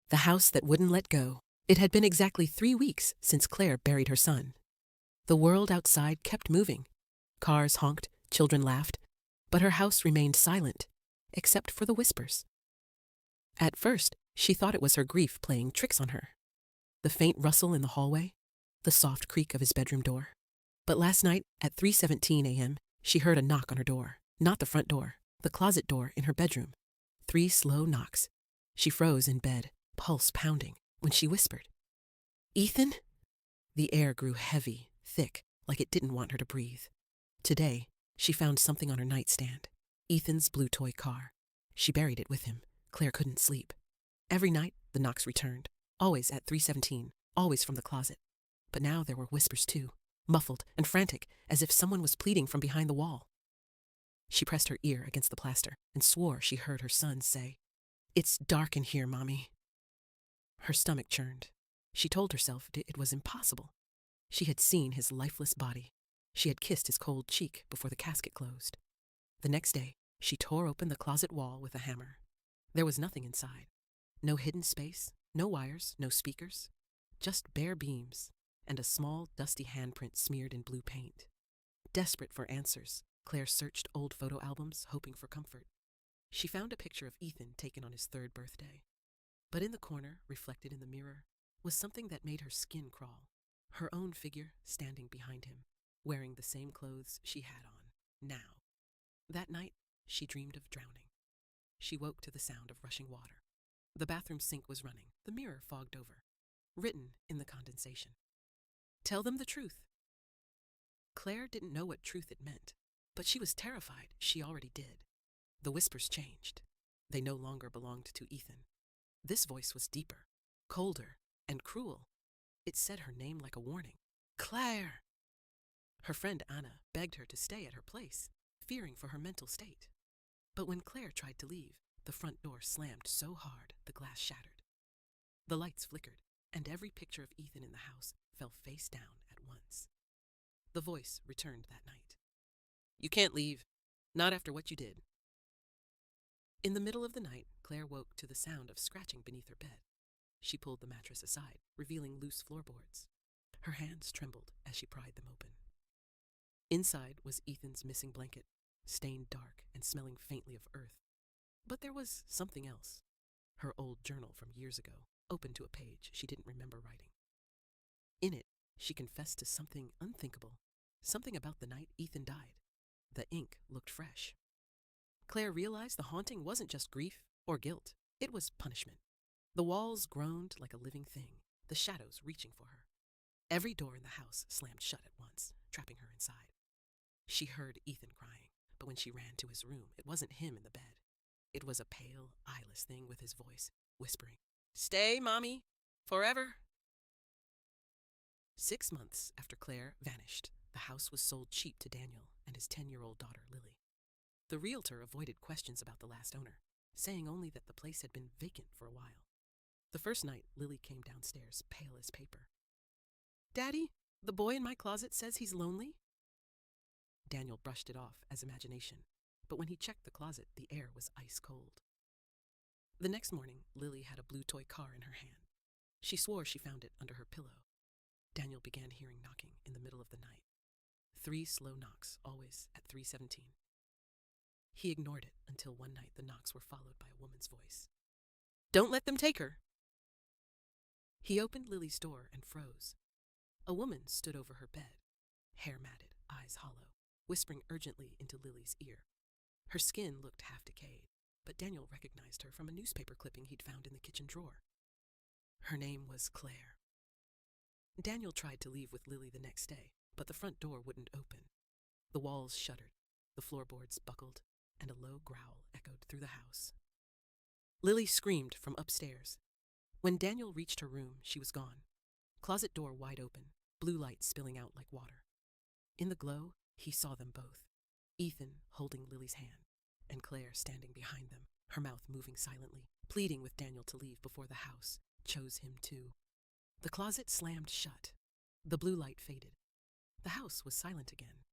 The house that wouldn't let go. It had been exactly 3 weeks since Claire buried her son. The world outside kept moving. Cars honked, children laughed, but her house remained silent, except for the whispers. At first, she thought it was her grief playing tricks on her. The faint rustle in the hallway, the soft creak of his bedroom door. But last night, at 3:17 a.m., she heard a knock on her door. Not the front door, the closet door in her bedroom. 3 slow knocks. She froze in bed, pulse pounding, when she whispered, "Ethan?" The air grew heavy, thick, like it didn't want her to breathe. Today, she found something on her nightstand. Ethan's blue toy car. She buried it with him. Claire couldn't sleep. Every night, the knocks returned. Always at 3:17, always from the closet. But now there were whispers too, muffled and frantic, as if someone was pleading from behind the wall. She pressed her ear against the plaster and swore she heard her son say, "It's dark in here, Mommy." Her stomach churned. She told herself it was impossible. She had seen his lifeless body. She had kissed his cold cheek before the casket closed. The next day, she tore open the closet wall with a hammer. There was nothing inside. No hidden space, no wires, no speakers. Just bare beams and a small, dusty handprint smeared in blue paint. Desperate for answers, Claire searched old photo albums, hoping for comfort. She found a picture of Ethan taken on his 3rd birthday. But in the corner, reflected in the mirror, was something that made her skin crawl. Her own figure standing behind him, wearing the same clothes she had on, now. That night, she dreamed of drowning. She woke to the sound of rushing water. The bathroom sink was running, the mirror fogged over. Written in the condensation, "Tell them the truth." Claire didn't know what truth it meant, but she was terrified she already did. The whispers changed. They no longer belonged to Ethan. This voice was deeper, colder, and cruel. It said her name like a warning. "Claire!" Her friend Anna begged her to stay at her place, fearing for her mental state. But when Claire tried to leave, the front door slammed so hard the glass shattered. The lights flickered, and every picture of Ethan in the house fell face down at once. The voice returned that night. "You can't leave. Not after what you did." In the middle of the night, Claire woke to the sound of scratching beneath her bed. She pulled the mattress aside, revealing loose floorboards. Her hands trembled as she pried them open. Inside was Ethan's missing blanket, stained dark and smelling faintly of earth. But there was something else. Her old journal from years ago, open to a page she didn't remember writing. In it, she confessed to something unthinkable, something about the night Ethan died. The ink looked fresh. Claire realized the haunting wasn't just grief or guilt, it was punishment. The walls groaned like a living thing, the shadows reaching for her. Every door in the house slammed shut at once, trapping her inside. She heard Ethan crying, but when she ran to his room, it wasn't him in the bed. It was a pale, eyeless thing with his voice, whispering, "Stay, Mommy, forever." 6 months after Claire vanished, the house was sold cheap to Daniel and his 10-year-old daughter, Lily. The realtor avoided questions about the last owner, saying only that the place had been vacant for a while. The first night, Lily came downstairs, pale as paper. "Daddy, the boy in my closet says he's lonely." Daniel brushed it off as imagination, but when he checked the closet, the air was ice cold. The next morning, Lily had a blue toy car in her hand. She swore she found it under her pillow. Daniel began hearing knocking in the middle of the night. 3 slow knocks, always at 3:17. He ignored it until one night the knocks were followed by a woman's voice. "Don't let them take her." He opened Lily's door and froze. A woman stood over her bed, hair matted, eyes hollow, whispering urgently into Lily's ear. Her skin looked half decayed, but Daniel recognized her from a newspaper clipping he'd found in the kitchen drawer. Her name was Claire. Daniel tried to leave with Lily the next day, but the front door wouldn't open. The walls shuddered, the floorboards buckled, and a low growl echoed through the house. Lily screamed from upstairs. When Daniel reached her room, she was gone. Closet door wide open, blue light spilling out like water. In the glow, he saw them both. Ethan holding Lily's hand, and Claire standing behind them, her mouth moving silently, pleading with Daniel to leave before the house chose him too. The closet slammed shut. The blue light faded. The house was silent again,